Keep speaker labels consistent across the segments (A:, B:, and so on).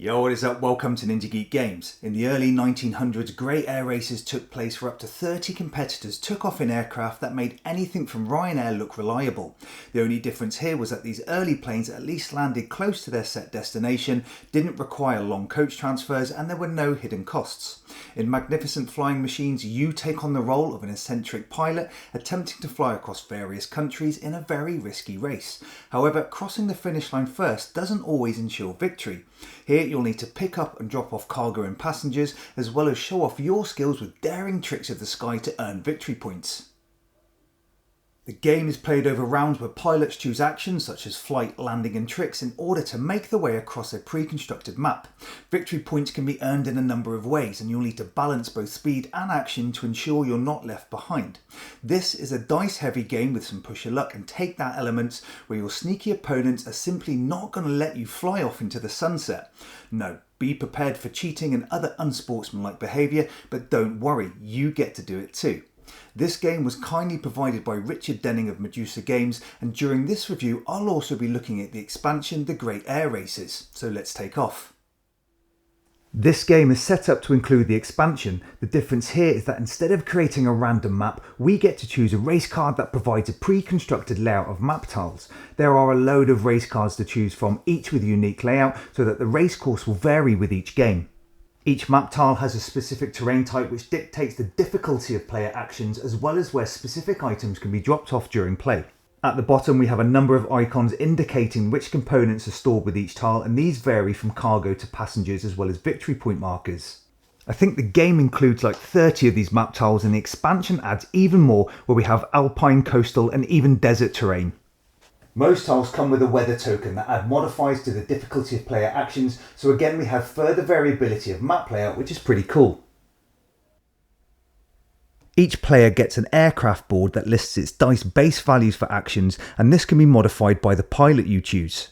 A: Yo, what is up? Welcome to Ninja Geek Games. In the early 1900s, great air races took place where up to 30 competitors took off in aircraft that made anything from Ryanair look reliable. The only difference here was that these early planes at least landed close to their set destination, didn't require long coach transfers, and there were no hidden costs. In magnificent flying machines, you take on the role of an eccentric pilot attempting to fly across various countries in a very risky race. However, crossing the finish line first doesn't always ensure victory. Here you'll need to pick up and drop off cargo and passengers, as well as show off your skills with daring tricks of the sky to earn victory points. The game is played over rounds where pilots choose actions such as flight, landing and tricks in order to make their way across a pre-constructed map. Victory points can be earned in a number of ways, and you'll need to balance both speed and action to ensure you're not left behind. This is a dice heavy game with some push your luck and take that elements where your sneaky opponents are simply not going to let you fly off into the sunset. No, be prepared for cheating and other unsportsmanlike behaviour, but don't worry, you get to do it too. This game was kindly provided by Richard Denning of Medusa Games, and during this review I'll also be looking at the expansion The Great Air Races, so let's take off. This game is set up to include the expansion. The difference here is that instead of creating a random map, we get to choose a race card that provides a pre-constructed layout of map tiles. There are a load of race cards to choose from, each with a unique layout, so that the race course will vary with each game. Each map tile has a specific terrain type which dictates the difficulty of player actions, as well as where specific items can be dropped off during play. At the bottom we have a number of icons indicating which components are stored with each tile, and these vary from cargo to passengers as well as victory point markers. I think the game includes like 30 of these map tiles, and the expansion adds even more where we have alpine, coastal and even desert terrain. Most tiles come with a weather token that add modifiers to the difficulty of player actions, so again we have further variability of map layout, which is pretty cool. Each player gets an aircraft board that lists its dice base values for actions, and this can be modified by the pilot you choose.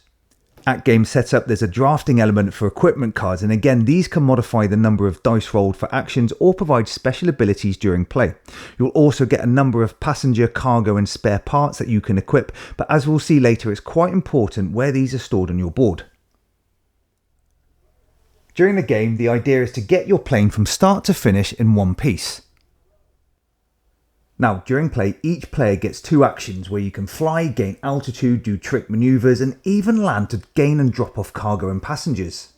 A: At game setup there's a drafting element for equipment cards, and again these can modify the number of dice rolled for actions or provide special abilities during play. You'll also get a number of passenger, cargo and spare parts that you can equip, but as we'll see later it's quite important where these are stored on your board. During the game the idea is to get your plane from start to finish in one piece. Now, during play, each player gets two actions where you can fly, gain altitude, do trick maneuvers, and even land to gain and drop off cargo and passengers.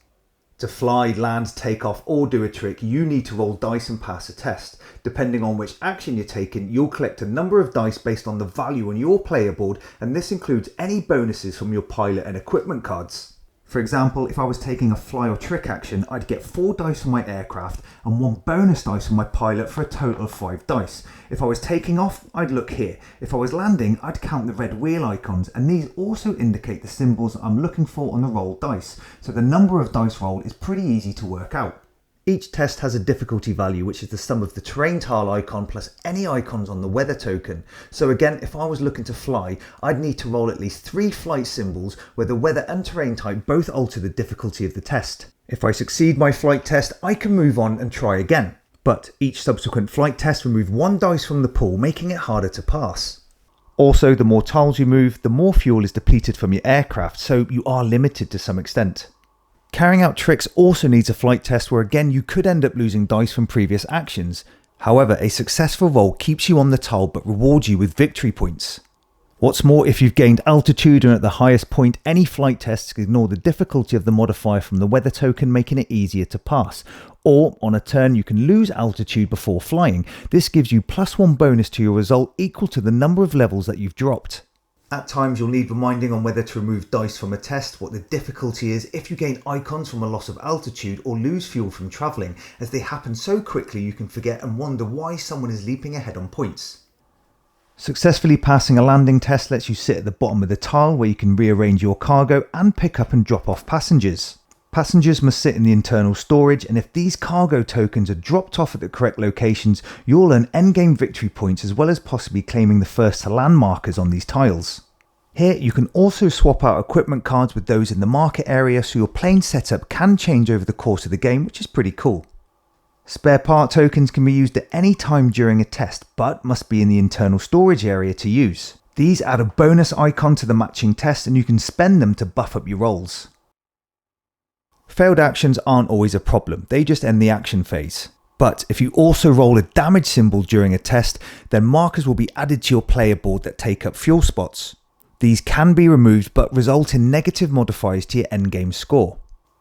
A: To fly, land, take off, or do a trick, you need to roll dice and pass a test. Depending on which action you're taking, you'll collect a number of dice based on the value on your player board, and this includes any bonuses from your pilot and equipment cards. For example, if I was taking a fly or trick action, I'd get 4 dice from my aircraft and 1 bonus dice from my pilot for a total of 5 dice. If I was taking off, I'd look here. If I was landing, I'd count the red wheel icons, and these also indicate the symbols I'm looking for on the rolled dice, so the number of dice rolled is pretty easy to work out. Each test has a difficulty value, which is the sum of the terrain tile icon plus any icons on the weather token. So again, if I was looking to fly, I'd need to roll at least 3 flight symbols where the weather and terrain type both alter the difficulty of the test. If I succeed my flight test, I can move on and try again. But each subsequent flight test remove 1 dice from the pool, making it harder to pass. Also, the more tiles you move, the more fuel is depleted from your aircraft, so you are limited to some extent. Carrying out tricks also needs a flight test where again you could end up losing dice from previous actions. However, a successful roll keeps you on the tile but rewards you with victory points. What's more, if you've gained altitude and at the highest point, any flight tests can ignore the difficulty of the modifier from the weather token, making it easier to pass. Or, on a turn, you can lose altitude before flying. This gives you +1 bonus to your result equal to the number of levels that you've dropped. At times you'll need reminding on whether to remove dice from a test, what the difficulty is, if you gain icons from a loss of altitude or lose fuel from travelling, as they happen so quickly you can forget and wonder why someone is leaping ahead on points. Successfully passing a landing test lets you sit at the bottom of the tile where you can rearrange your cargo and pick up and drop off passengers. Passengers must sit in the internal storage, and if these cargo tokens are dropped off at the correct locations, you'll earn endgame victory points as well as possibly claiming the first to land markers on these tiles. Here you can also swap out equipment cards with those in the market area, so your plane setup can change over the course of the game, which is pretty cool. Spare part tokens can be used at any time during a test, but must be in the internal storage area to use. These add a bonus icon to the matching test, and you can spend them to buff up your rolls. Failed actions aren't always a problem, they just end the action phase. But if you also roll a damage symbol during a test, then markers will be added to your player board that take up fuel spots. These can be removed but result in negative modifiers to your endgame score.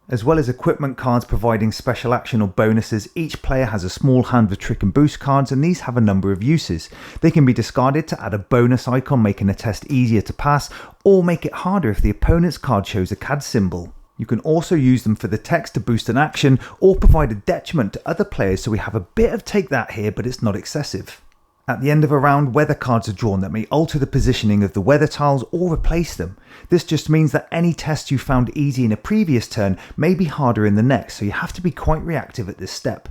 A: As well as equipment cards providing special action or bonuses, each player has a small hand of trick and boost cards, and these have a number of uses. They can be discarded to add a bonus icon, making a test easier to pass, or make it harder if the opponent's card shows a CAD symbol. You can also use them for the text to boost an action or provide a detriment to other players, so we have a bit of take that here, but it's not excessive. At the end of a round, weather cards are drawn that may alter the positioning of the weather tiles or replace them. This just means that any test you found easy in a previous turn may be harder in the next, so you have to be quite reactive at this step.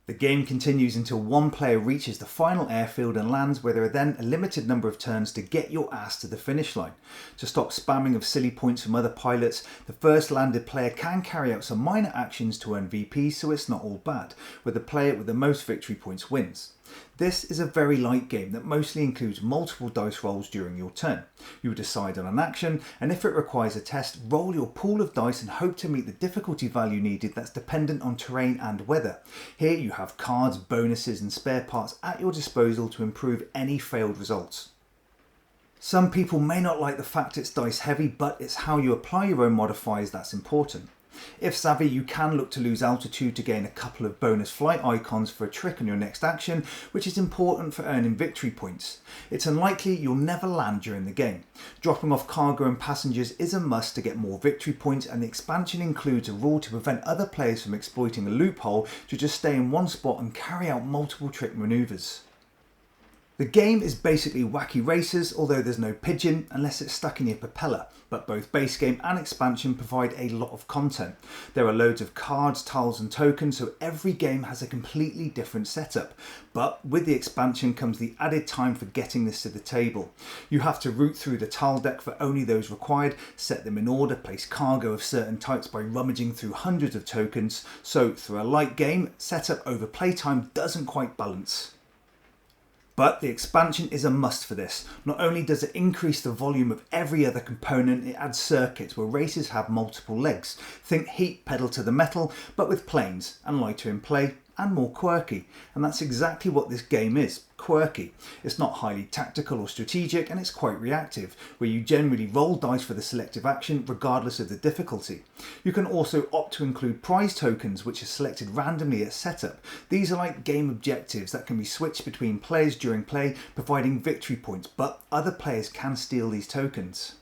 A: The game continues until one player reaches the final airfield and lands, where there are then a limited number of turns to get your ass to the finish line. To stop spamming of silly points from other pilots, the first landed player can carry out some minor actions to earn VP, so it's not all bad, where the player with the most victory points wins. This is a very light game that mostly includes multiple dice rolls during your turn. You will decide on an action, and if it requires a test, roll your pool of dice and hope to meet the difficulty value needed that's dependent on terrain and weather. Here you have cards, bonuses and spare parts at your disposal to improve any failed results. Some people may not like the fact it's dice heavy, but it's how you apply your own modifiers that's important. If savvy, you can look to lose altitude to gain a couple of bonus flight icons for a trick on your next action, which is important for earning victory points. It's unlikely you'll never land during the game. Dropping off cargo and passengers is a must to get more victory points, and the expansion includes a rule to prevent other players from exploiting a loophole to just stay in one spot and carry out multiple trick maneuvers. The game is basically Wacky Races, although there's no pigeon unless it's stuck in your propeller, but both base game and expansion provide a lot of content. There are loads of cards, tiles and tokens, so every game has a completely different setup. But with the expansion comes the added time for getting this to the table. You have to root through the tile deck for only those required, set them in order, place cargo of certain types by rummaging through hundreds of tokens, so through a light game, setup over playtime doesn't quite balance. But the expansion is a must for this. Not only does it increase the volume of every other component, it adds circuits where races have multiple legs. Think heat pedal to the metal, but with planes, and lighter in play, and more quirky. And that's exactly what this game is, quirky. It's not highly tactical or strategic, and it's quite reactive, where you generally roll dice for the selective action regardless of the difficulty. You can also opt to include prize tokens, which are selected randomly at setup. These are like game objectives that can be switched between players during play, providing victory points, but other players can steal these tokens.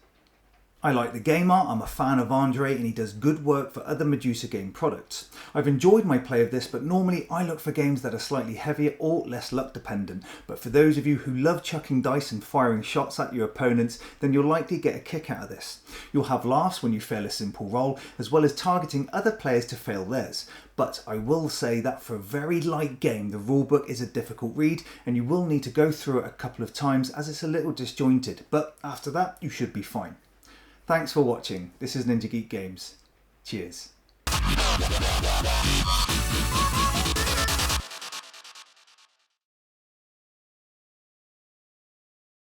A: I like the game art, I'm a fan of Andre, and he does good work for other Medusa game products. I've enjoyed my play of this, but normally I look for games that are slightly heavier or less luck dependent. But for those of you who love chucking dice and firing shots at your opponents, then you'll likely get a kick out of this. You'll have laughs when you fail a simple roll, as well as targeting other players to fail theirs. But I will say that for a very light game, the rulebook is a difficult read, and you will need to go through it a couple of times as it's a little disjointed, but after that you should be fine. Thanks for watching. This is Ninja Geek Games. Cheers.